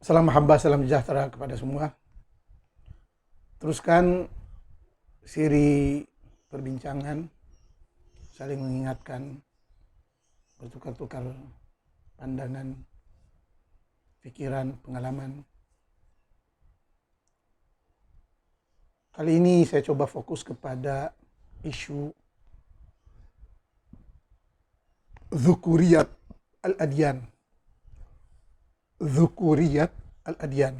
Salam hamba, salam sejahtera kepada semua. Teruskan siri perbincangan, saling mengingatkan, bertukar-tukar pandangan, pikiran, pengalaman. Kali ini saya coba fokus kepada isu Dzukuriyat al-Adyan. Dzukuriyat al-Adyan.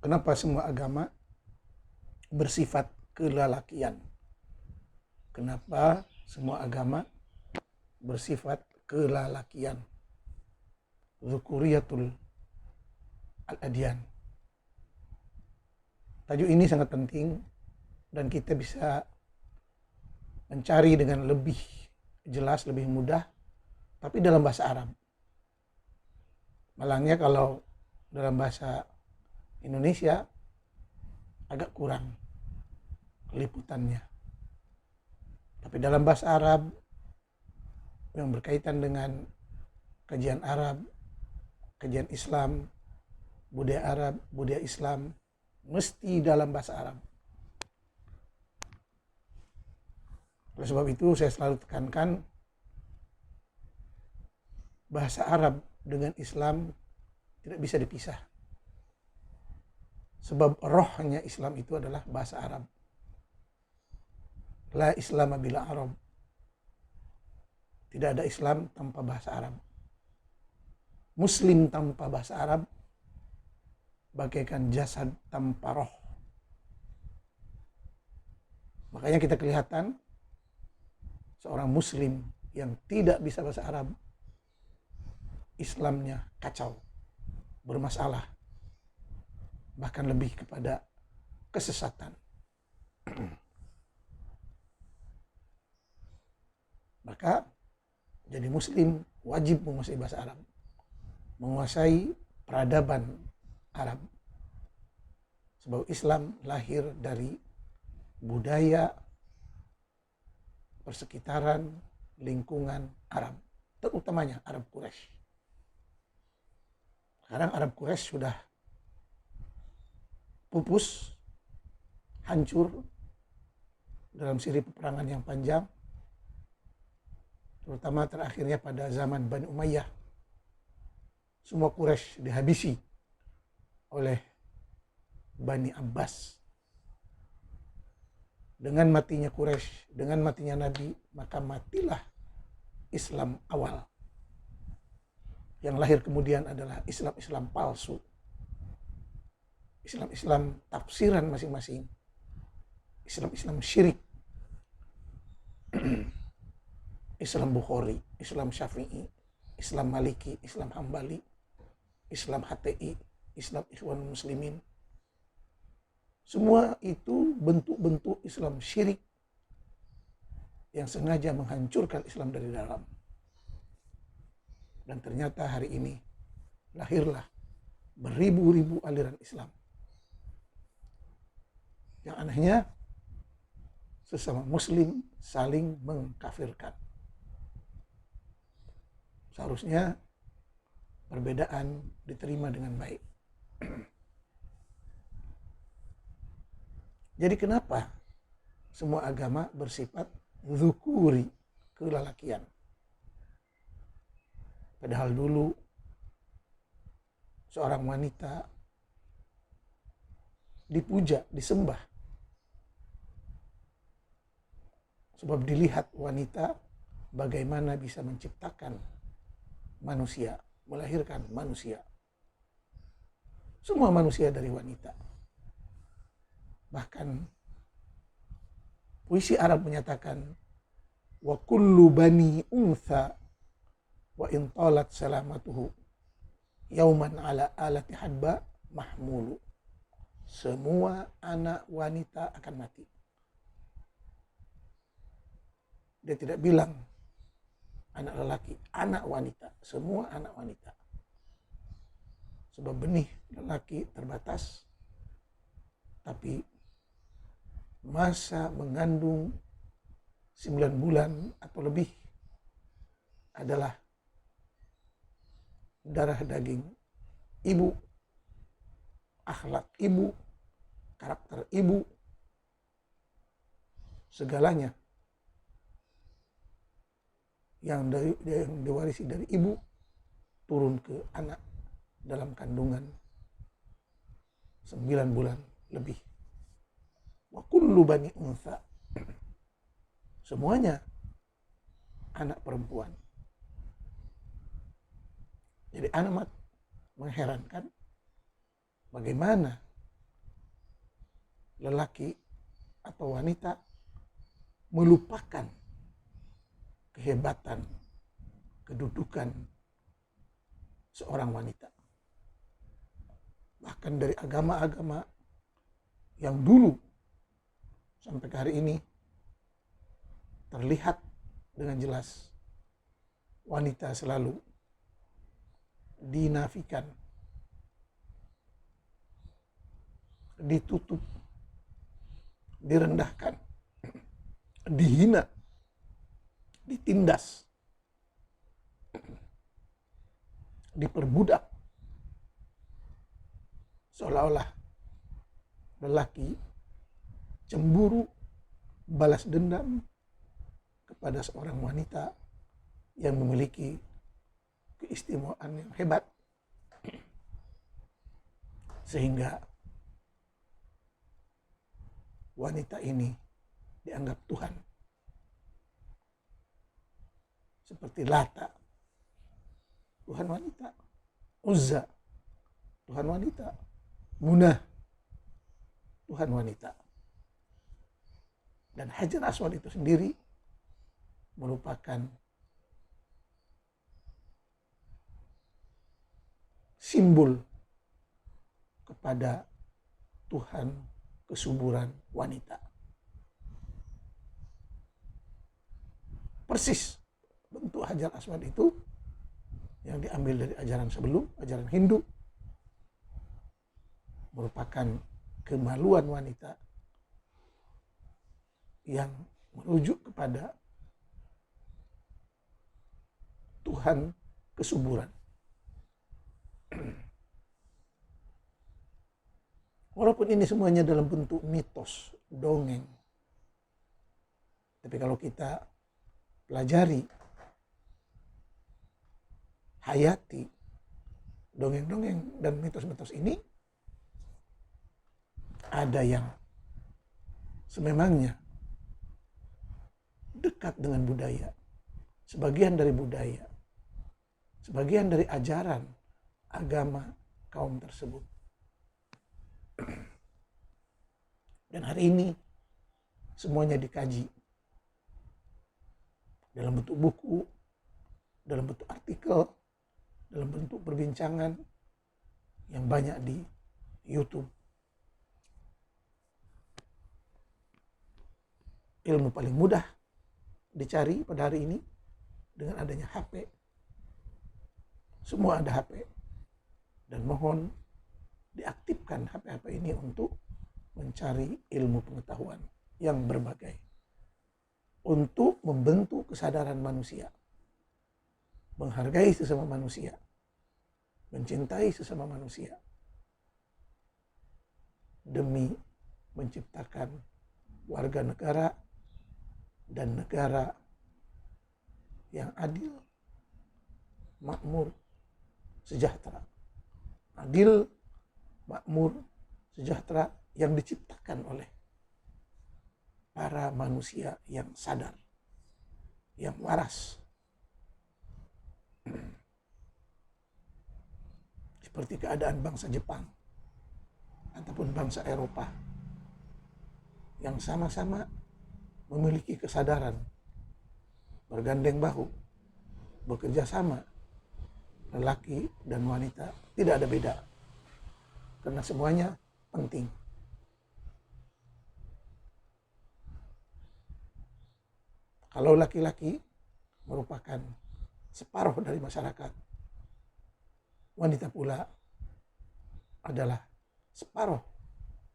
Kenapa semua agama bersifat kelalakian? Kenapa semua agama bersifat kelalakian? Dzukuriyatul al-Adyan. Tajuk ini sangat penting dan kita bisa mencari dengan lebih jelas, lebih mudah, tapi dalam bahasa Arab. Malangnya kalau dalam bahasa Indonesia agak kurang liputannya. Tapi dalam bahasa Arab yang berkaitan dengan kajian Arab, kajian Islam, budaya Arab, budaya Islam, mesti dalam bahasa Arab. Oleh sebab itu saya selalu tekankan bahasa Arab dengan Islam tidak bisa dipisah. Sebab rohnya Islam itu adalah bahasa Arab. La Islam bila Arab. Tidak ada Islam tanpa bahasa Arab. Muslim tanpa bahasa Arab bagaikan jasad tanpa roh. Makanya kita kelihatan seorang Muslim yang tidak bisa bahasa Arab, Islamnya kacau, bermasalah, bahkan lebih kepada kesesatan. Maka jadi Muslim wajib menguasai bahasa Arab, menguasai peradaban Arab. Sebab Islam lahir dari budaya, persekitaran, lingkungan Arab, terutamanya Arab Quraisy. Sekarang Arab Quraisy sudah pupus, hancur dalam siri peperangan yang panjang, terutama terakhirnya pada zaman Bani Umayyah. Semua Quraisy dihabisi oleh Bani Abbas. Dengan matinya Quraisy, dengan matinya Nabi, maka matilah Islam awal. Yang lahir kemudian adalah Islam-Islam palsu. Islam-Islam tafsiran masing-masing. Islam-Islam syirik. Islam Bukhari, Islam Syafi'i, Islam Maliki, Islam Hambali, Islam HTI, Islam Ikhwanul Muslimin. Semua itu bentuk-bentuk Islam syirik yang sengaja menghancurkan Islam dari dalam. Dan ternyata hari ini lahirlah beribu-ribu aliran Islam. Yang anehnya, sesama Muslim saling mengkafirkan. Seharusnya perbedaan diterima dengan baik. Jadi kenapa semua agama bersifat dzukuri, kelalakian? Padahal dulu seorang wanita dipuja, disembah. Sebab dilihat wanita bagaimana bisa menciptakan manusia, melahirkan manusia. Semua manusia dari wanita. Bahkan puisi Arab menyatakan wa kullu bani untha wa in talat salamatuhu yauman ala alati hadba mahmulu. Semua anak wanita akan mati. Dia tidak bilang anak lelaki, anak wanita, semua anak wanita. Sebab benih lelaki terbatas, tapi masa mengandung 9 bulan atau lebih adalah darah daging ibu, akhlak ibu, karakter ibu, segalanya yang diwarisi dari ibu turun ke anak dalam kandungan 9 bulan lebih. Wa kullu bani unsa, semuanya anak perempuan. Jadi amat mengherankan bagaimana lelaki atau wanita melupakan kehebatan, kedudukan seorang wanita. Bahkan dari agama-agama yang dulu sampai ke hari ini terlihat dengan jelas wanita selalu dinafikan, ditutup, direndahkan, dihina, ditindas, diperbudak, seolah-olah lelaki cemburu, balas dendam kepada seorang wanita yang memiliki keistimewaan yang hebat, sehingga wanita ini dianggap Tuhan. Seperti Lata, Tuhan wanita. Uzza, Tuhan wanita. Munah, Tuhan wanita. Dan Hajar Aswad itu sendiri merupakan simbol kepada Tuhan kesuburan wanita. Persis bentuk Hajar Aswad itu yang diambil dari ajaran sebelum, ajaran Hindu, merupakan kemaluan wanita yang merujuk kepada Tuhan kesuburan. Walaupun ini semuanya dalam bentuk mitos, dongeng, tapi kalau kita pelajari, hayati dongeng-dongeng dan mitos-mitos ini, ada yang sememangnya dekat dengan budaya, sebagian dari budaya, sebagian dari ajaran agama kaum tersebut. Dan hari ini semuanya dikaji dalam bentuk buku, dalam bentuk artikel, dalam bentuk perbincangan yang banyak di YouTube. Ilmu paling mudah dicari pada hari ini dengan adanya HP. Semua ada HP. Dan mohon diaktifkan HP-HP ini untuk mencari ilmu pengetahuan yang berbagai. Untuk membentuk kesadaran manusia. Menghargai sesama manusia. Mencintai sesama manusia. Demi menciptakan warga negara dan negara yang adil, makmur, sejahtera. Adil, makmur, sejahtera yang diciptakan oleh para manusia yang sadar, yang waras. Seperti keadaan bangsa Jepang ataupun bangsa Eropa yang sama-sama memiliki kesadaran, bergandeng bahu, bekerja sama, lelaki dan wanita tidak ada beda, karena semuanya penting. Kalau laki-laki merupakan separuh dari masyarakat, wanita pula adalah separuh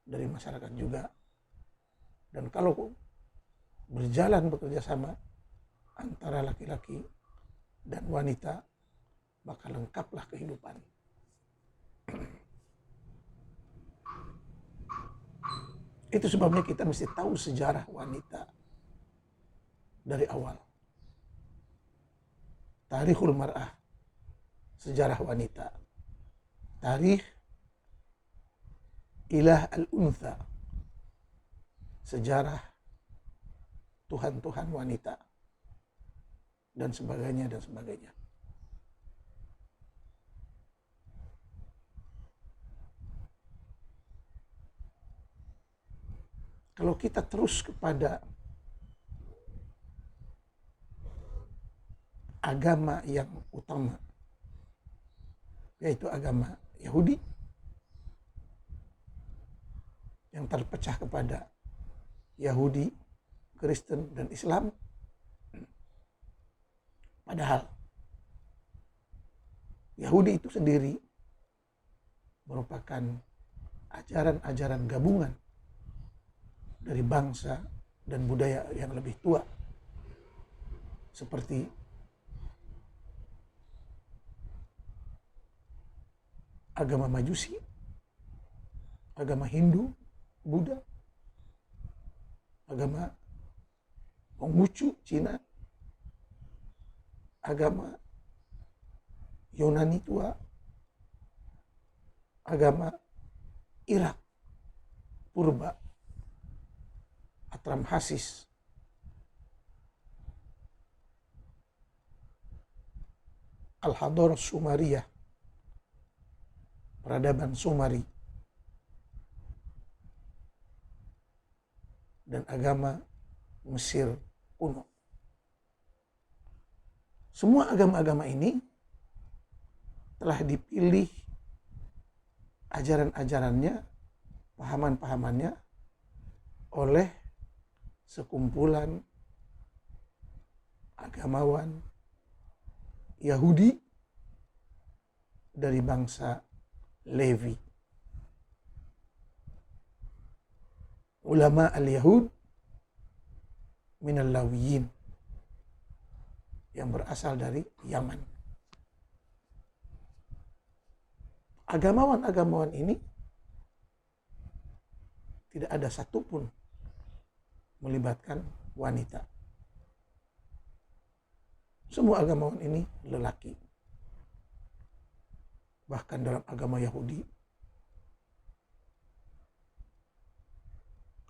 dari masyarakat juga. Dan kalau berjalan bekerja sama antara laki-laki dan wanita, maka lengkaplah kehidupan. Itu sebabnya kita mesti tahu sejarah wanita dari awal. Tarikhul mar'ah, sejarah wanita. Tarikh ilah al-untha, sejarah Tuhan-Tuhan wanita, dan sebagainya, dan sebagainya. Kalau kita terus kepada agama yang utama, yaitu agama Yahudi, yang terpecah kepada Yahudi, Kristen, dan Islam. Padahal Yahudi itu sendiri merupakan ajaran-ajaran gabungan dari bangsa dan budaya yang lebih tua, seperti agama Majusi, agama Hindu, Buddha, agama Konghucu, Cina, agama Yunani tua, agama Irak purba, Atramhasis, Al-Hadarah Sumariyah, peradaban Sumari, dan agama Mesir kuno. Semua agama-agama ini telah dipilih ajaran-ajarannya, pahaman-pahamannya oleh sekumpulan agamawan Yahudi dari bangsa Levi. Ulama al-Yahud minal Lawiyin, yang berasal dari Yaman. Agamawan-agamawan ini tidak ada satupun melibatkan wanita. Semua agamawan ini lelaki. Bahkan dalam agama Yahudi,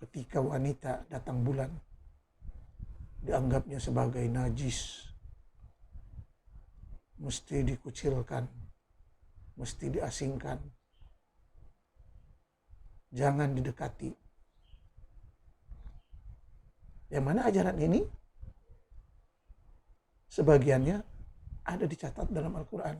ketika wanita datang bulan, dianggapnya sebagai najis, mesti dikucilkan, mesti diasingkan, jangan didekati. Yang mana ajaran ini sebagiannya ada dicatat dalam Al-Quran.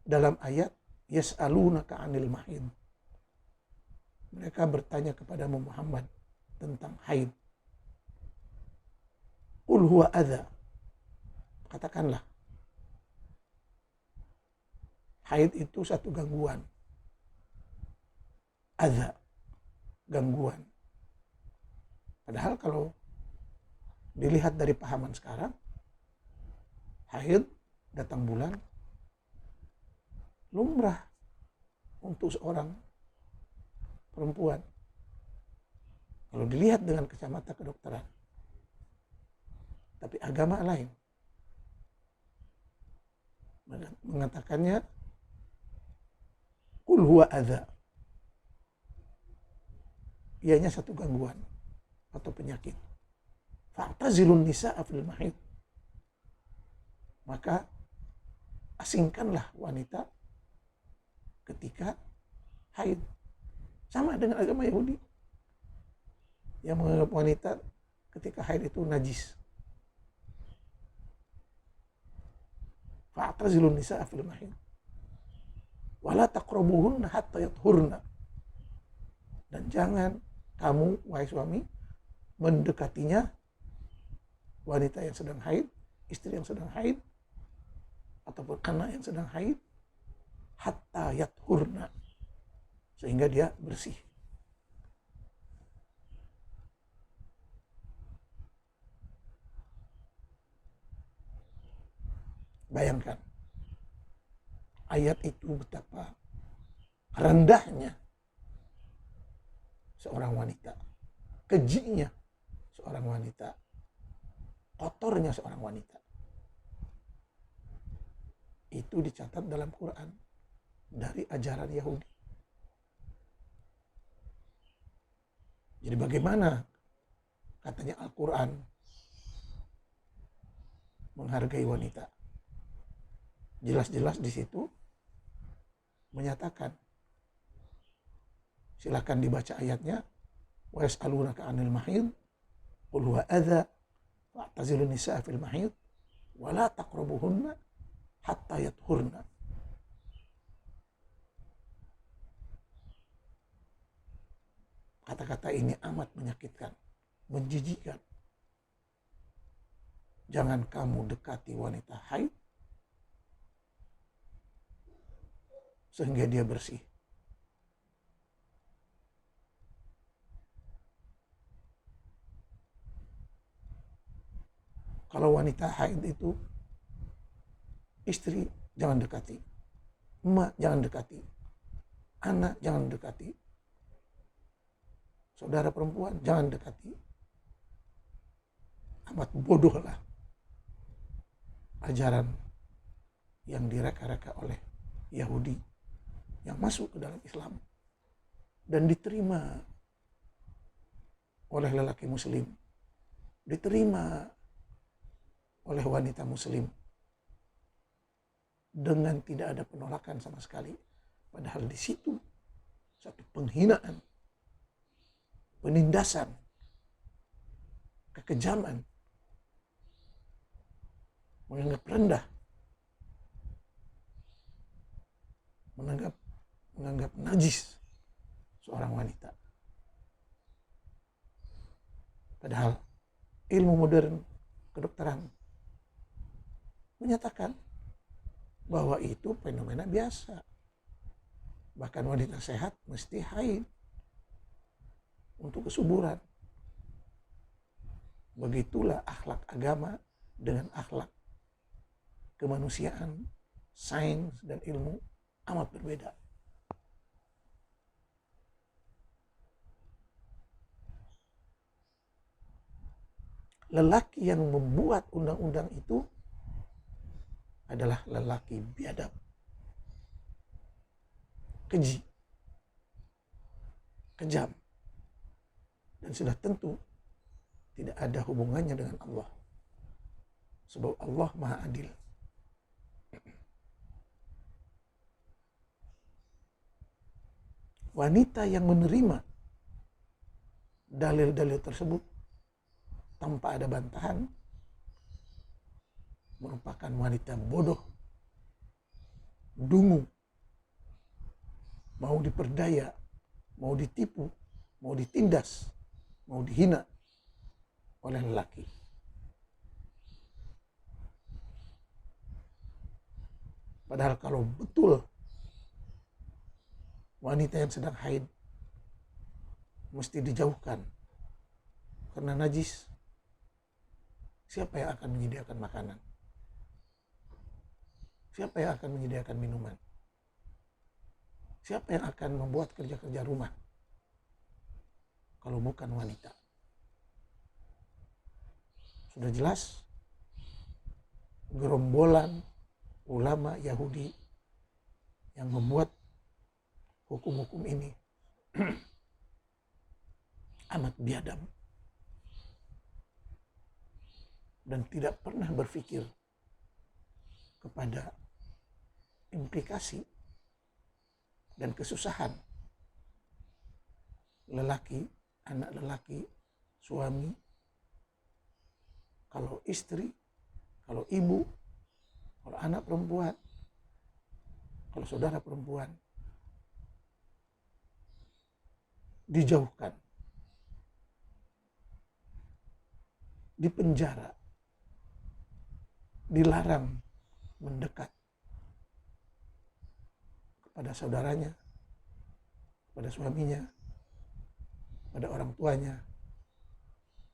Dalam ayat yas'alunaka 'anil mahid, mereka bertanya kepada Muhammad tentang haid. Qul huwa adza, katakanlah haid itu satu gangguan. Adza, gangguan. Padahal kalau dilihat dari pahaman sekarang, haid, datang bulan, lumrah untuk seorang perempuan. Kalau dilihat dengan kacamata kedokteran. Tapi agama lain mengatakannya qul huwa adza, ianya satu gangguan atau penyakit. Fa'tazilun nisa'a fil mahid, maka asingkanlah wanita ketika haid. Sama dengan agama Yahudi yang menganggap wanita ketika haid itu najis. Fa'tazilun nisa'a fil mahid wala taqrabuhunna hatta yathurna, dan jangan kamu wahai suami mendekatinya, wanita yang sedang haid, istri yang sedang haid, ataupun anak yang sedang haid, hatta yathurna, sehingga dia bersih. Bayangkan ayat itu betapa rendahnya seorang wanita, kejinya seorang wanita, kotornya seorang wanita. Itu dicatat dalam Quran dari ajaran Yahudi. Jadi bagaimana katanya Al-Quran menghargai wanita? Jelas-jelas di situ menyatakan, silakan dibaca ayatnya, wa yas'alunaka 'anil mahid qul huwa adza fa'tazilun nisaa fil mahid wa la taqrabuhunna hatta yathurna. Kata-kata ini amat menyakitkan, menjijikkan. Jangan kamu dekati wanita haid sehingga dia bersih. Kalau wanita haid itu, istri jangan dekati, emak jangan dekati, anak jangan dekati, saudara perempuan jangan dekati. Amat bodohlah ajaran yang direka-reka oleh Yahudi yang masuk ke dalam Islam dan diterima oleh lelaki muslim, diterima oleh wanita muslim dengan tidak ada penolakan sama sekali. Padahal di situ satu penghinaan, penindasan, kekejaman, menganggap rendah, menganggap najis seorang wanita. Padahal ilmu modern kedokteran menyatakan bahwa itu fenomena biasa. Bahkan wanita sehat mesti haid untuk kesuburan. Begitulah akhlak agama dengan akhlak kemanusiaan, sains dan ilmu amat berbeda. Lelaki yang membuat undang-undang itu adalah lelaki biadab, keji, kejam, dan sudah tentu tidak ada hubungannya dengan Allah. Sebab Allah Maha Adil. Wanita yang menerima dalil-dalil tersebut tanpa ada bantahan merupakan wanita bodoh, dungu, mau diperdaya, mau ditipu, mau ditindas, mau dihina oleh lelaki. Padahal kalau betul wanita yang sedang haid mesti dijauhkan karena najis, siapa yang akan menyediakan makanan? Siapa yang akan menyediakan minuman? Siapa yang akan membuat kerja-kerja rumah kalau bukan wanita? Sudah jelas gerombolan ulama Yahudi yang membuat hukum-hukum ini amat biadab dan tidak pernah berpikir kepada implikasi dan kesusahan lelaki, anak lelaki, suami, kalau istri, kalau ibu, kalau anak perempuan, kalau saudara perempuan, dijauhkan, dipenjara, dilarang mendekat pada saudaranya, pada suaminya, pada orang tuanya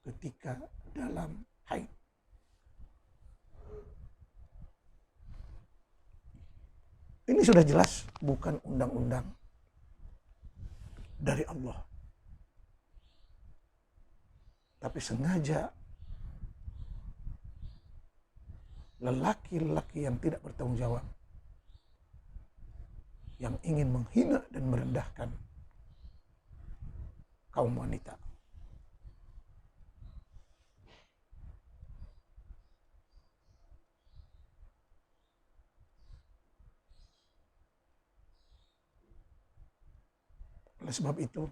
ketika dalam haid. Ini sudah jelas bukan undang-undang dari Allah. Tapi sengaja lelaki-lelaki yang tidak bertanggung jawab, yang ingin menghina dan merendahkan kaum wanita, oleh sebab itu,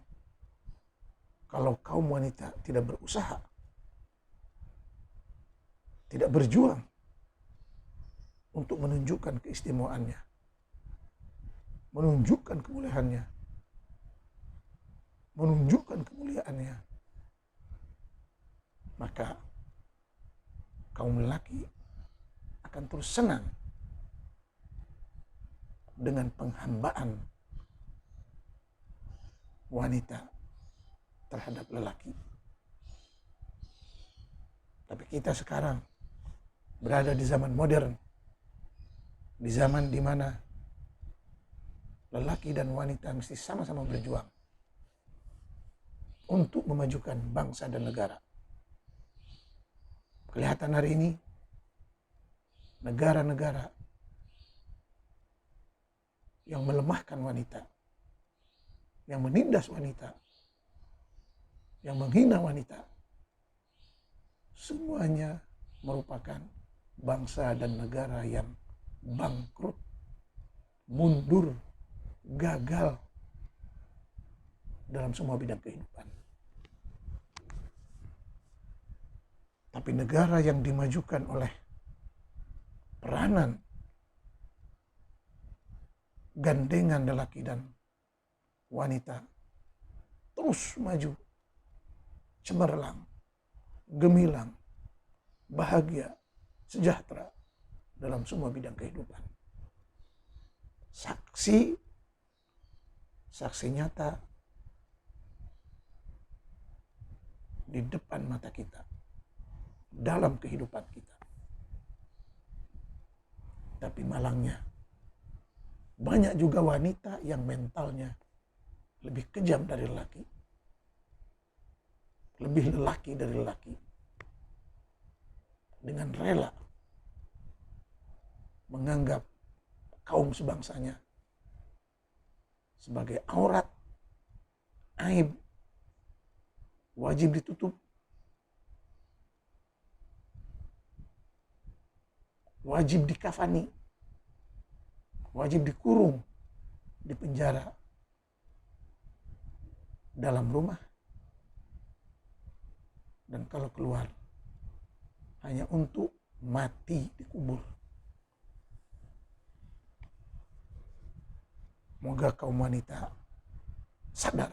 kalau kaum wanita tidak berusaha, tidak berjuang untuk menunjukkan keistimewaannya, menunjukkan kemuliaannya, menunjukkan kemuliaannya, maka kaum lelaki akan terus senang dengan penghambaan wanita terhadap lelaki. Tapi kita sekarang berada di zaman modern, di zaman di mana lelaki dan wanita mesti sama-sama berjuang untuk memajukan bangsa dan negara. Kelihatan hari ini negara-negara yang melemahkan wanita, yang menindas wanita, yang menghina wanita, semuanya merupakan bangsa dan negara yang bangkrut, mundur, gagal dalam semua bidang kehidupan. Tapi negara yang dimajukan oleh peranan gandengan lelaki dan wanita terus maju, cemerlang, gemilang, bahagia, sejahtera dalam semua bidang kehidupan. Saksi nyata di depan mata kita, dalam kehidupan kita. Tapi malangnya, banyak juga wanita yang mentalnya lebih kejam dari lelaki, lebih lelaki dari lelaki, dengan rela menganggap kaum sebangsanya sebagai aurat, aib, wajib ditutup, wajib dikafani, wajib dikurung di penjara, dalam rumah, dan kalau keluar hanya untuk mati dikubur. Moga kaum wanita sadar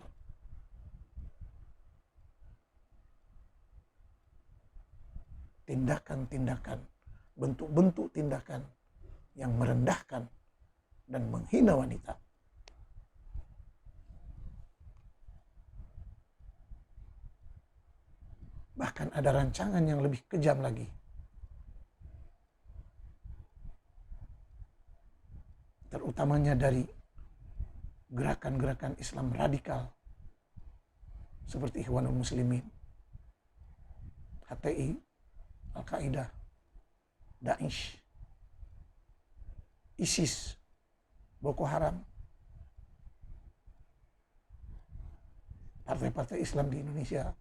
tindakan-tindakan, bentuk-bentuk tindakan yang merendahkan dan menghina wanita bahkan ada rancangan yang lebih kejam lagi, terutamanya dari gerakan-gerakan Islam radikal seperti Ikhwanul Muslimin, HTI, Al-Qaeda, Daesh, ISIS, Boko Haram, partai-partai Islam di Indonesia,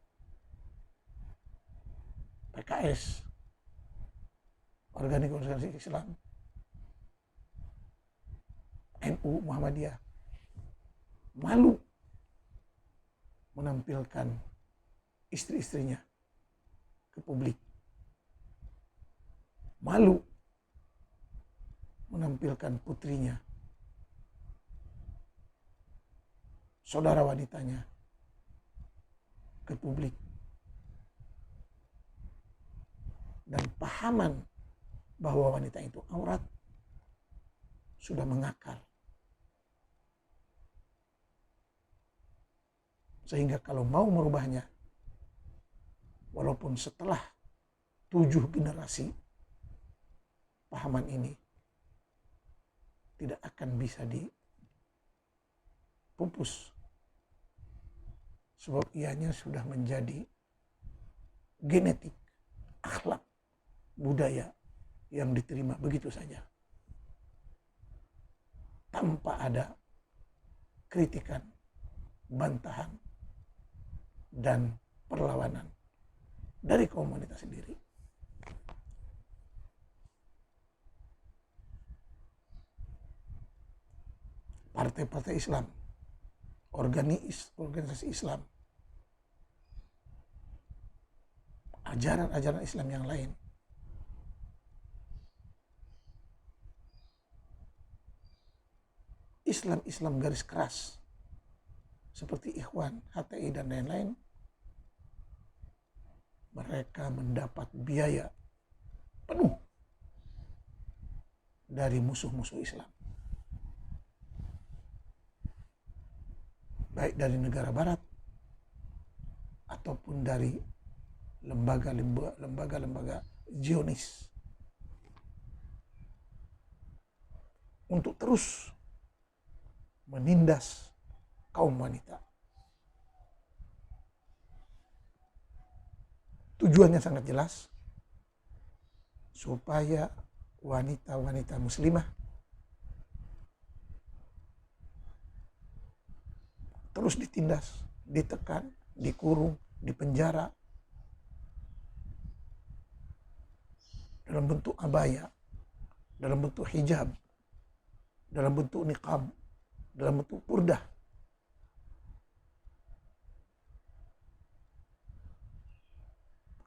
PKS, organisasi Islam, NU, Muhammadiyah, malu menampilkan istri-istrinya ke publik, malu menampilkan putrinya, saudara wanitanya ke publik. Dan pahaman bahwa wanita itu aurat sudah mengakar Sehingga kalau mau merubahnya, walaupun setelah 7 generasi, pahaman ini tidak akan bisa dipupus. Sebab ianya sudah menjadi genetik, akhlak, budaya yang diterima begitu saja. Tanpa ada kritikan, bantahan, dan perlawanan dari kaum wanita sendiri. Partai-partai Islam, organisasi Islam, ajaran-ajaran Islam yang lain Islam garis keras seperti Ikhwan, HTI dan lain-lain, mereka mendapat biaya penuh dari musuh-musuh Islam, baik dari negara barat ataupun dari lembaga-lembaga Zionis, untuk terus menindas kaum wanita. Tujuannya sangat jelas, supaya wanita-wanita muslimah terus ditindas, ditekan, dikurung, dipenjara dalam bentuk abaya, dalam bentuk hijab, dalam bentuk niqab, dalam bentuk purdah.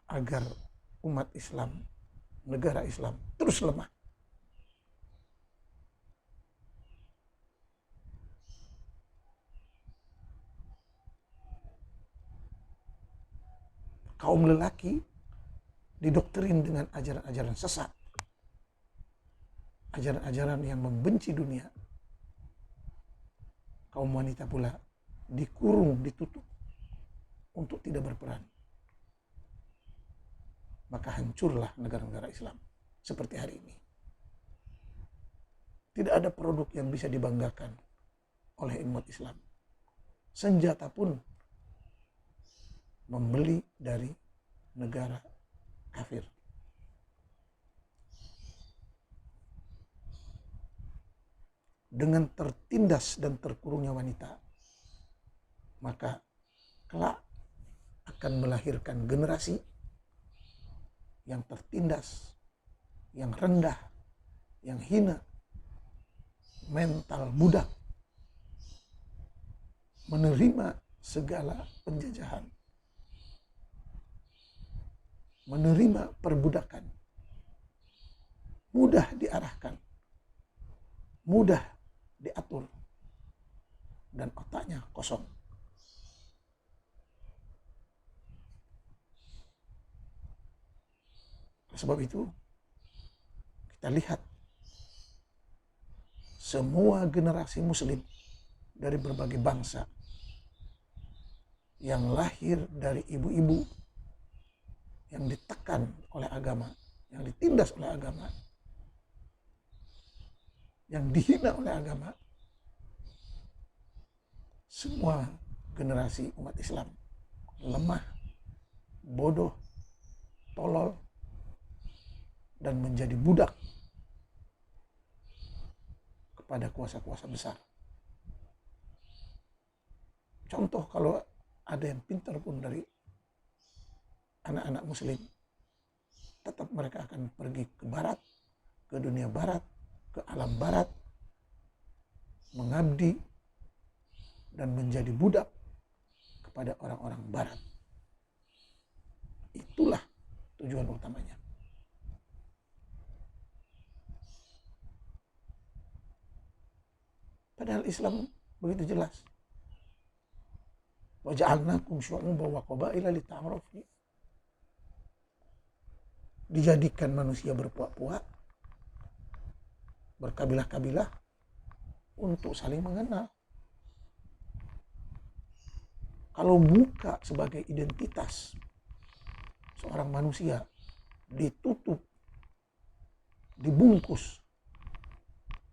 Agar umat Islam, negara Islam terus lemah. Kaum lelaki didoktrin dengan ajaran-ajaran sesat, ajaran-ajaran yang membenci dunia. Kaum wanita pula dikurung, ditutup untuk tidak berperan. Maka hancurlah negara-negara Islam seperti hari ini. Tidak ada produk yang bisa dibanggakan oleh umat Islam. Senjata pun membeli dari negara kafir. Dengan tertindas dan terkurungnya wanita, maka kelak akan melahirkan generasi yang tertindas, yang rendah, yang hina, mental budak, menerima segala penjajahan, menerima perbudakan, mudah diarahkan, mudah diatur, dan otaknya kosong. Sebab itu kita lihat semua generasi muslim dari berbagai bangsa yang lahir dari ibu-ibu yang ditekan oleh agama, yang ditindas oleh agama, yang dihina oleh agama, semua generasi umat Islam lemah, bodoh, tolol, dan menjadi budak kepada kuasa-kuasa besar. Contoh, kalau ada yang pintar pun dari anak-anak muslim, tetap mereka akan pergi ke barat, ke dunia barat, ke alam barat, mengabdi dan menjadi budak kepada orang-orang barat. Itulah tujuan utamanya. Padahal Islam begitu jelas. Wa ja'alnakum syu'uban wa qabaila lita'arafu. Dijadikan manusia berpuak-puak, berkabilah-kabilah untuk saling mengenal. Kalau muka sebagai identitas seorang manusia ditutup, dibungkus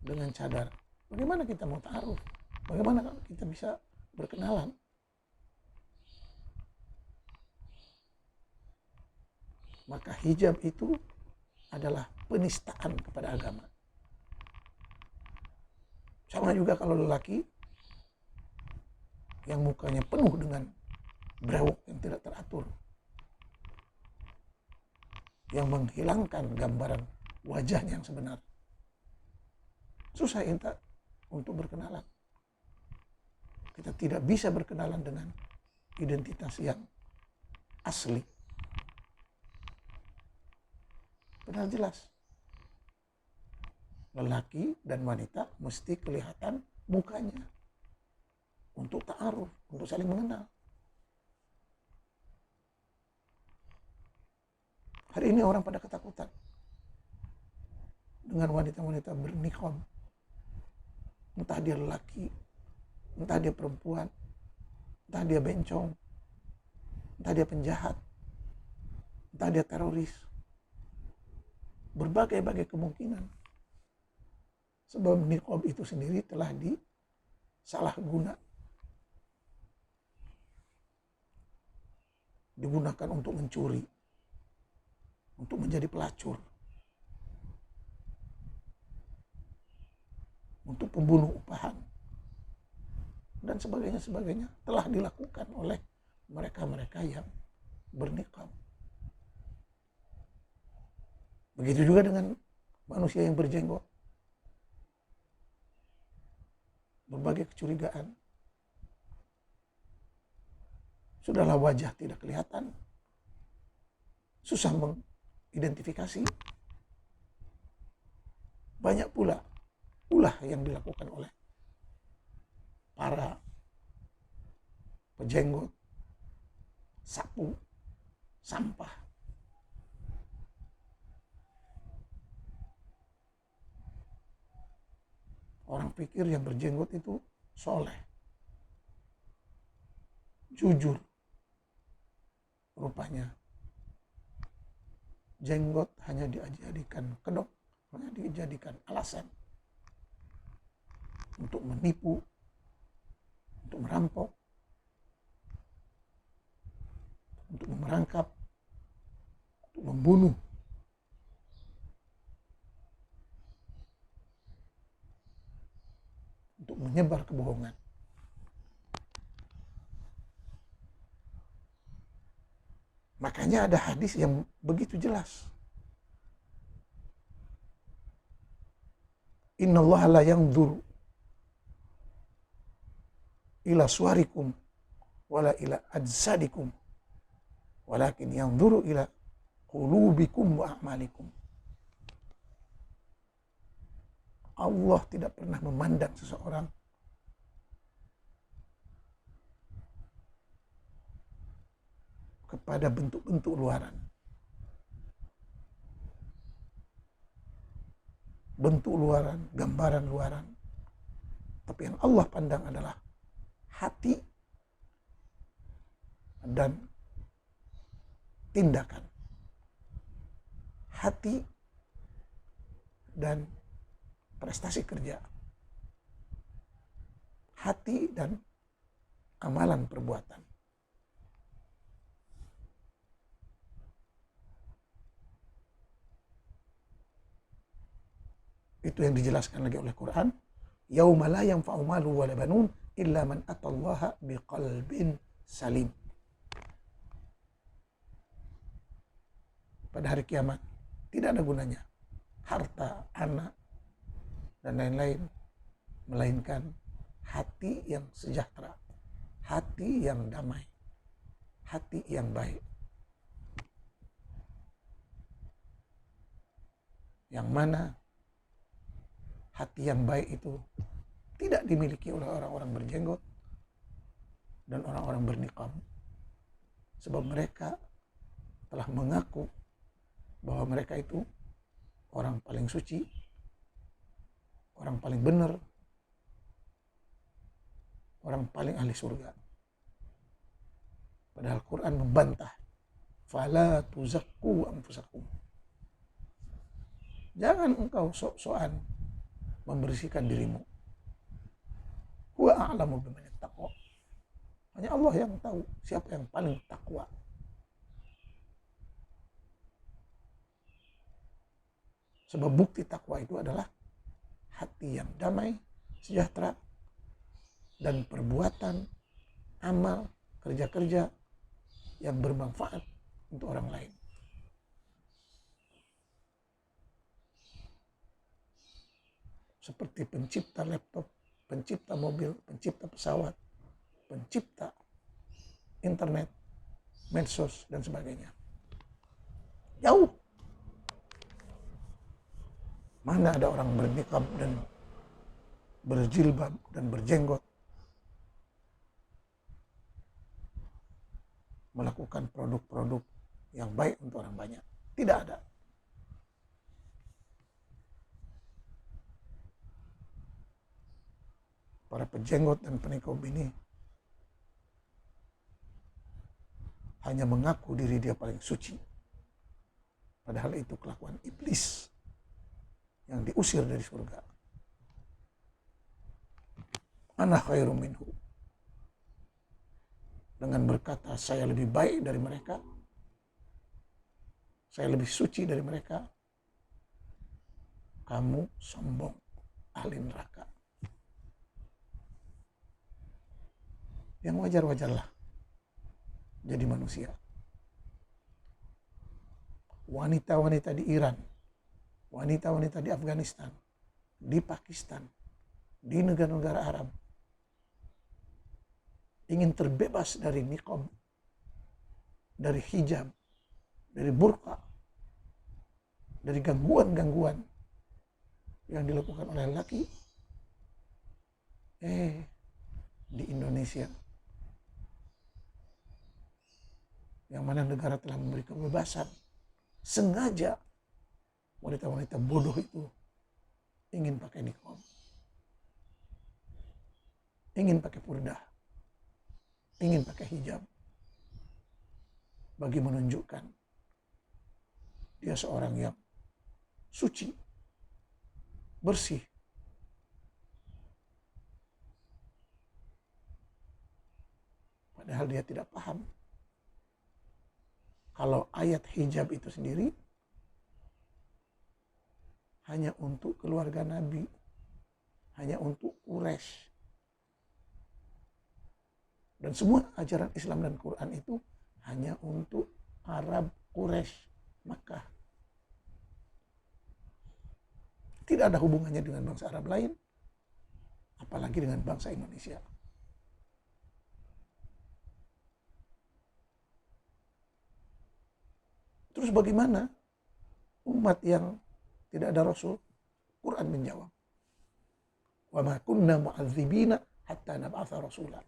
dengan cadar, bagaimana kita mau ta'aruf? Bagaimana kita bisa berkenalan? Maka hijab itu adalah penistaan kepada agama. Sama juga kalau lelaki yang mukanya penuh dengan brewok yang tidak teratur, yang menghilangkan gambaran wajahnya yang sebenar, susah kita untuk berkenalan. Kita tidak bisa berkenalan dengan identitas yang asli. Benar jelas, lelaki dan wanita mesti kelihatan mukanya untuk ta'aruf, untuk saling mengenal. Hari ini orang pada ketakutan dengan wanita-wanita berniqab. Entah dia lelaki, entah dia perempuan, entah dia bencong, entah dia penjahat, entah dia teroris. Berbagai-bagai kemungkinan. Sebab niqab itu sendiri telah disalahguna. Digunakan untuk mencuri, untuk menjadi pelacur, untuk pembunuh upahan, dan sebagainya telah dilakukan oleh mereka-mereka yang berniqab. Begitu juga dengan manusia yang berjenggot. Berbagai kecurigaan. Sudahlah wajah tidak kelihatan, susah mengidentifikasi. Banyak pula ulah yang dilakukan oleh para pejenggot, sapu, sampah. Orang pikir yang berjenggot itu soleh, jujur. Rupanya jenggot hanya dijadikan kedok, hanya dijadikan alasan untuk menipu, untuk merampok, untuk memerangkap, untuk membunuh. Untuk menyebar kebohongan. Makanya ada hadis yang begitu jelas. Innallaha la yanzuru ila suwarikum wala ila ajsadikum walakin yanzuru ila qulubikum wa a'malikum. Allah tidak pernah memandang seseorang kepada bentuk-bentuk luaran. Bentuk luaran, gambaran luaran. Tapi yang Allah pandang adalah hati dan tindakan. Hati dan prestasi kerja, hati dan amalan perbuatan. Itu yang dijelaskan lagi oleh Quran. Yauma la yanfa'u malu wala banun illa man atallaha biqalbin salim. Pada hari kiamat tidak ada gunanya harta, anak, dan lain-lain, melainkan hati yang sejahtera, hati yang damai, hati yang baik. Yang mana hati yang baik itu tidak dimiliki oleh orang-orang berjenggot dan orang-orang berniqab. Sebab mereka telah mengaku bahwa mereka itu orang paling suci, orang paling benar, orang paling ahli surga. Padahal Quran membantah. Fala tuzakku anfusakum. Jangan engkau sok-sokan membersihkan dirimu. Huwa a'lamu biman ittaqa. Hanya Allah yang tahu siapa yang paling takwa. Sebab bukti takwa itu adalah hati yang damai, sejahtera, dan perbuatan, amal, kerja-kerja yang bermanfaat untuk orang lain. Seperti pencipta laptop, pencipta mobil, pencipta pesawat, pencipta internet, medsos, dan sebagainya. Jauh. Mana ada orang bernikab dan berjilbab dan berjenggot melakukan produk-produk yang baik untuk orang banyak? Tidak ada. Para pejenggot dan penikab ini hanya mengaku diri dia paling suci. Padahal itu kelakuan iblis yang diusir dari surga. Ana khairum minhu. Dengan berkata saya lebih baik dari mereka, saya lebih suci dari mereka, kamu sombong, ahli neraka. Yang wajar-wajarlah jadi manusia. Wanita-wanita di Iran, wanita-wanita di Afghanistan, di Pakistan, di negara-negara Arab ingin terbebas dari niqab, dari hijab, dari burqa, dari gangguan-gangguan yang dilakukan oleh laki. Di Indonesia, yang mana negara telah memberi kebebasan, sengaja wanita-wanita bodoh itu ingin pakai niqab, ingin pakai purdah, ingin pakai hijab, bagi menunjukkan dia seorang yang suci, bersih. Padahal dia tidak paham kalau ayat hijab itu sendiri hanya untuk keluarga Nabi, hanya untuk Quraisy. Dan semua ajaran Islam dan Quran itu hanya untuk Arab, Quraisy, Makkah. Tidak ada hubungannya dengan bangsa Arab lain, apalagi dengan bangsa Indonesia. Terus bagaimana umat yang tidak ada Rasul? Quran menjawab, wa ma kunna mu'adzibina hatta nab'atha rasulah.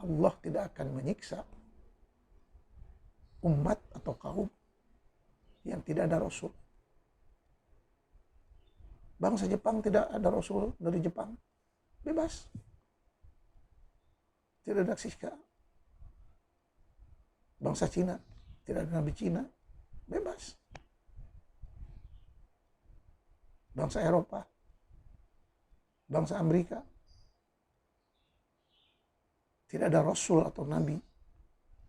Allah tidak akan menyiksa umat atau kaum yang tidak ada Rasul. Bangsa Jepang tidak ada Rasul dari Jepang, bebas. Tidak ada Siska. Bangsa Cina tidak ada Nabi Cina, bebas. Bangsa Eropa, bangsa Amerika, tidak ada Rasul atau Nabi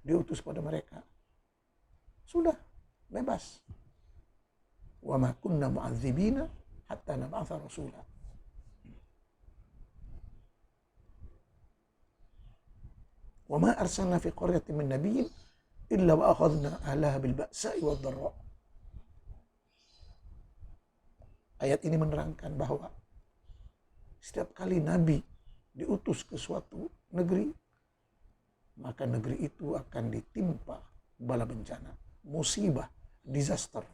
diutus pada mereka. Sudah, bebas. Wa ma kunna mu'adzibina hatta nab'atha rasulah. Wa ma arsalna fi qaryatin min nabiyyin illa wa akhadna ahlaha bil ba'sa'i wad dharra. Ayat ini menerangkan bahwa setiap kali Nabi diutus ke suatu negeri, maka negeri itu akan ditimpa bala bencana, musibah, disaster.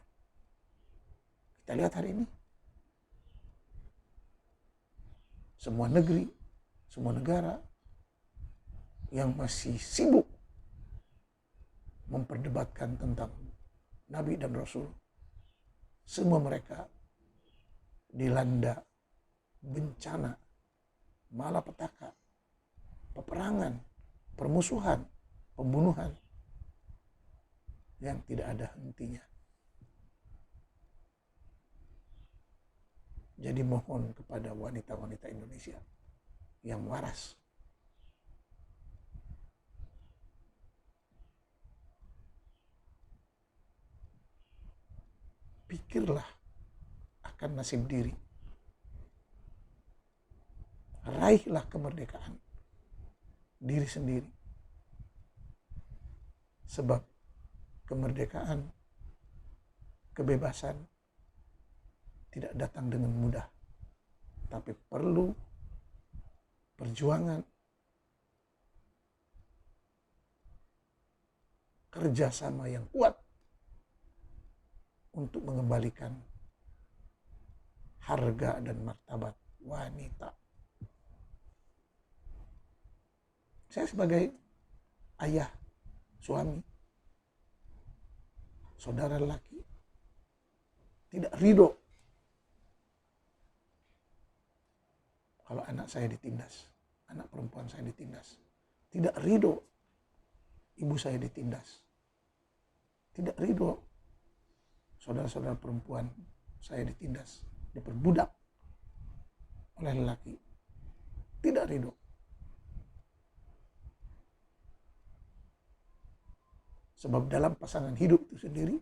Kita lihat hari ini, semua negeri, semua negara yang masih sibuk memperdebatkan tentang Nabi dan Rasul, semua mereka dilanda bencana, malapetaka, peperangan, permusuhan, pembunuhan yang tidak ada hentinya. Jadi mohon kepada wanita-wanita Indonesia yang waras, pikirlah akan nasib diri. Raihlah kemerdekaan diri sendiri. Sebab kemerdekaan, kebebasan tidak datang dengan mudah, tapi perlu perjuangan, kerjasama yang kuat untuk mengembalikan harga dan martabat wanita. Saya sebagai ayah, suami, saudara laki, tidak ridho kalau anak saya ditindas, anak perempuan saya ditindas. Tidak ridho ibu saya ditindas. Tidak ridho saudara-saudara perempuan saya ditindas, diperbudak oleh lelaki. Tidak ridho. Sebab dalam pasangan hidup itu sendiri,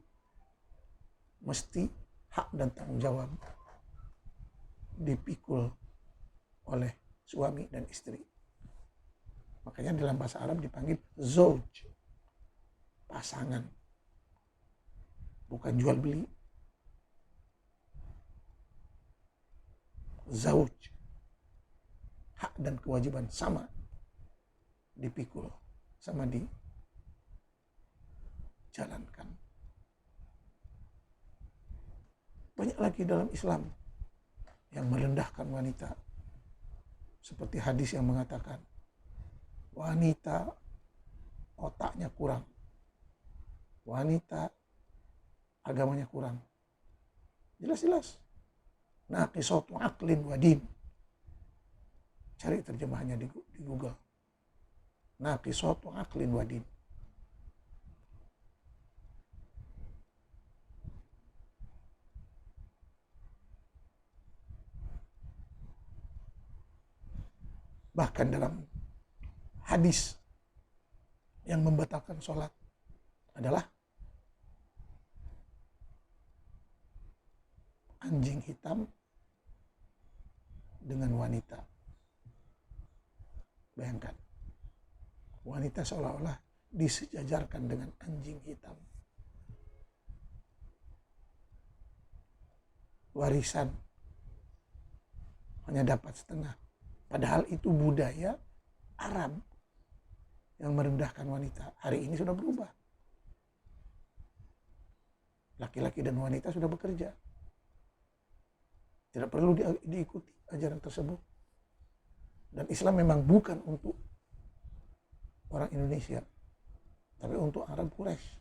mesti hak dan tanggung jawab dipikul oleh suami dan istri. Makanya dalam bahasa Arab dipanggil zauj, pasangan. Bukan jual beli. Zauj. Hak dan kewajiban sama dipikul, sama dijalankan. Banyak lagi dalam Islam yang merendahkan wanita. Seperti hadis yang mengatakan, wanita otaknya kurang. Wanita agamanya kurang. Jelas-jelas. Naqisatu aqlin wa din. Cari terjemahannya di Google. Naqisatu aqlin wa din. Bahkan dalam hadis yang membatalkan sholat adalah anjing hitam dengan wanita. Bayangkan, wanita seolah-olah disejajarkan dengan anjing hitam. Warisan hanya dapat setengah. Padahal itu budaya Arab yang merendahkan wanita. Hari ini sudah berubah. Laki-laki dan wanita sudah bekerja. Tidak perlu diikuti ajaran tersebut. Dan Islam memang bukan untuk orang Indonesia, tapi untuk Arab Quraisy.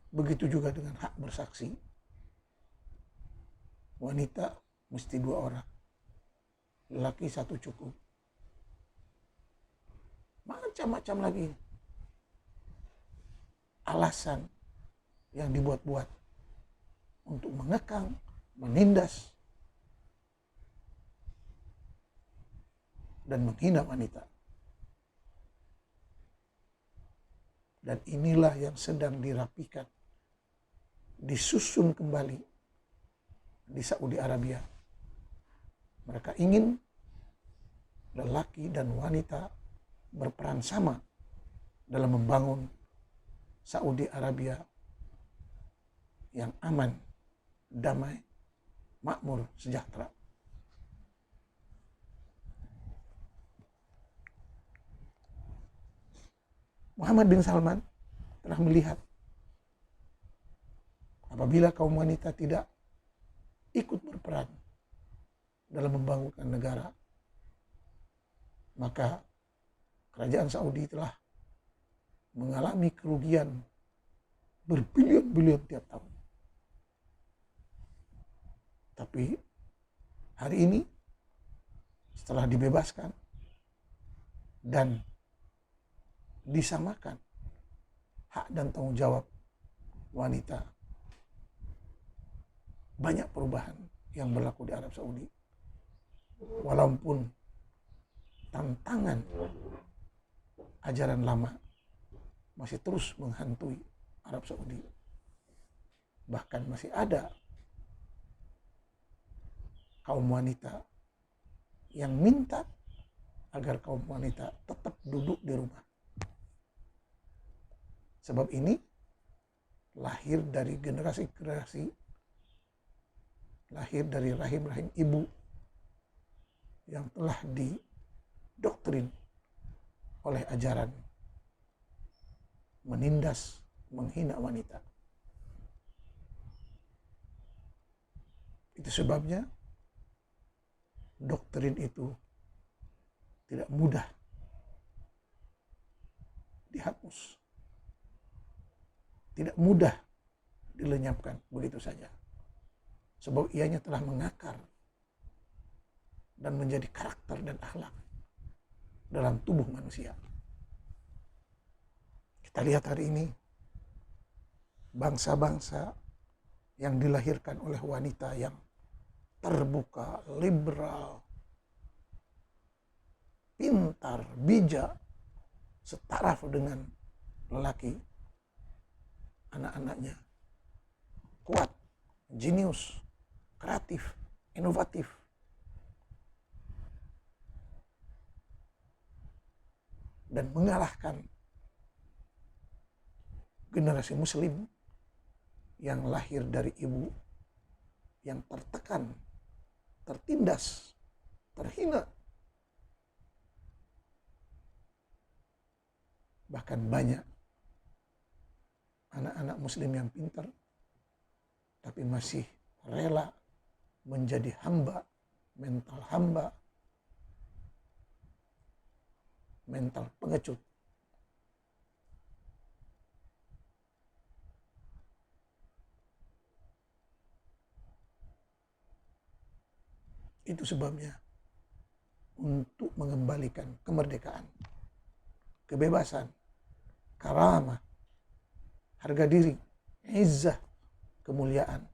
Begitu juga dengan hak bersaksi. Wanita mesti 2 orang. Laki 1 cukup. Macam-macam lagi alasan yang dibuat-buat untuk mengekang, menindas, dan menghina wanita. Dan inilah yang sedang dirapikan, disusun kembali di Saudi Arabia. Mereka ingin lelaki dan wanita berperan sama dalam membangun Saudi Arabia yang aman, damai, makmur, sejahtera. Muhammad bin Salman telah melihat apabila kaum wanita tidak ikut berperan dalam membangunkan negara, maka kerajaan Saudi telah mengalami kerugian berbilion-bilion tiap tahun. Tapi Hari ini setelah dibebaskan dan disamakan hak dan tanggung jawab wanita, banyak perubahan yang berlaku di Arab Saudi. Walaupun tantangan ajaran lama masih terus menghantui Arab Saudi. Bahkan masih ada kaum wanita yang minta agar kaum wanita tetap duduk di rumah. Sebab ini lahir dari generasi-generasi, lahir dari rahim-rahim ibu yang telah didoktrin oleh ajaran menindas, menghina wanita. Itu sebabnya doktrin itu tidak mudah dihapus, tidak mudah dilenyapkan begitu saja. Sebab ianya telah mengakar dan menjadi karakter dan akhlak dalam tubuh manusia. Kita lihat hari ini bangsa-bangsa yang dilahirkan oleh wanita yang terbuka, liberal, pintar, bijak, setaraf dengan lelaki, anak-anaknya kuat, jenius, kreatif, inovatif. Dan mengalahkan generasi muslim yang lahir dari ibu yang tertekan, tertindas, terhina. Bahkan banyak anak-anak muslim yang pintar tapi masih rela menjadi hamba, mental pengecut. Itu sebabnya untuk mengembalikan kemerdekaan, kebebasan, karamah, harga diri, izzah, kemuliaan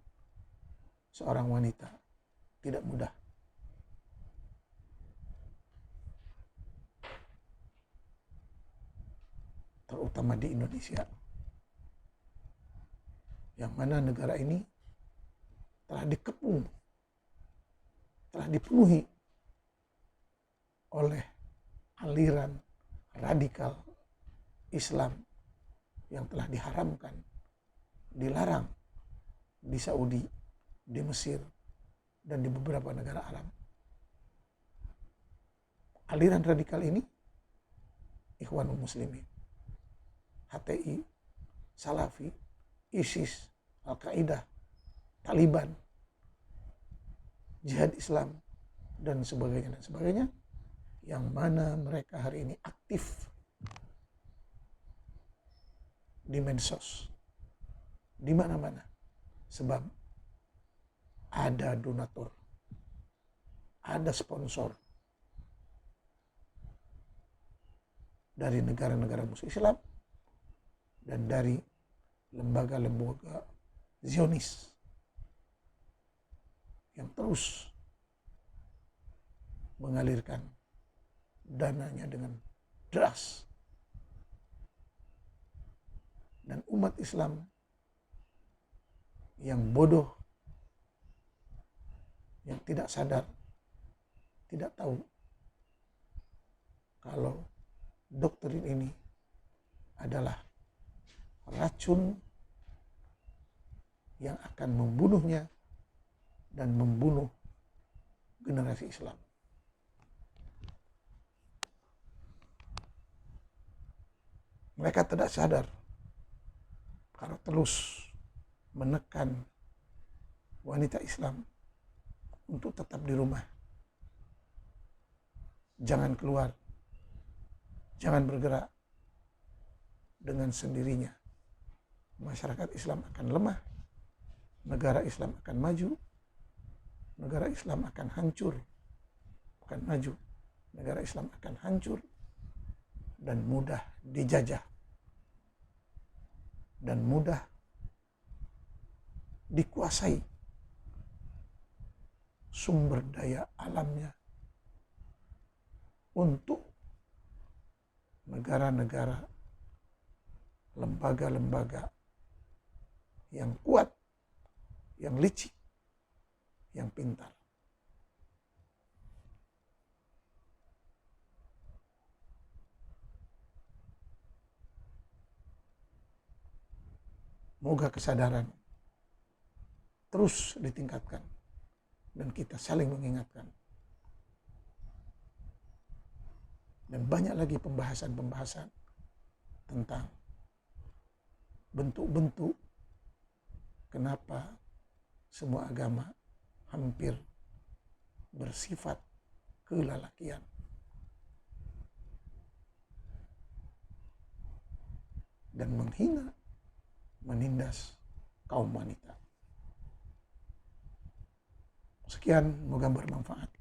seorang wanita tidak mudah. Terutama di Indonesia, yang mana negara ini telah dikepung, telah dipenuhi oleh aliran radikal Islam yang telah diharamkan, dilarang di Saudi, di Mesir, dan di beberapa negara Arab. Aliran radikal ini Ikhwanul Muslimin, HTI, Salafi, ISIS, Al-Qaeda, Taliban, Jihad Islam, dan sebagainya, yang mana mereka hari ini aktif di medsos, di mana-mana, sebab ada donatur, ada sponsor dari negara-negara musuh Islam dan dari lembaga-lembaga Zionis yang terus mengalirkan dananya dengan deras. Dan umat Islam yang bodoh, yang tidak sadar, tidak tahu kalau doktrin ini adalah racun yang akan membunuhnya dan membunuh generasi Islam. Mereka tidak sadar kalau terus menekan wanita Islam untuk tetap di rumah, jangan keluar, jangan bergerak. Dengan sendirinya masyarakat Islam akan lemah, negara Islam akan maju, negara Islam akan hancur, akan maju. Negara Islam akan hancur dan mudah dijajah dan mudah dikuasai sumber daya alamnya untuk negara-negara, lembaga-lembaga yang kuat, yang licik, yang pintar. Moga kesadaran terus ditingkatkan dan kita saling mengingatkan. Dan banyak lagi pembahasan-pembahasan tentang bentuk-bentuk kenapa semua agama hampir bersifat kelelakian. Dan menghina, menindas kaum wanita. Sekian, moga bermanfaat.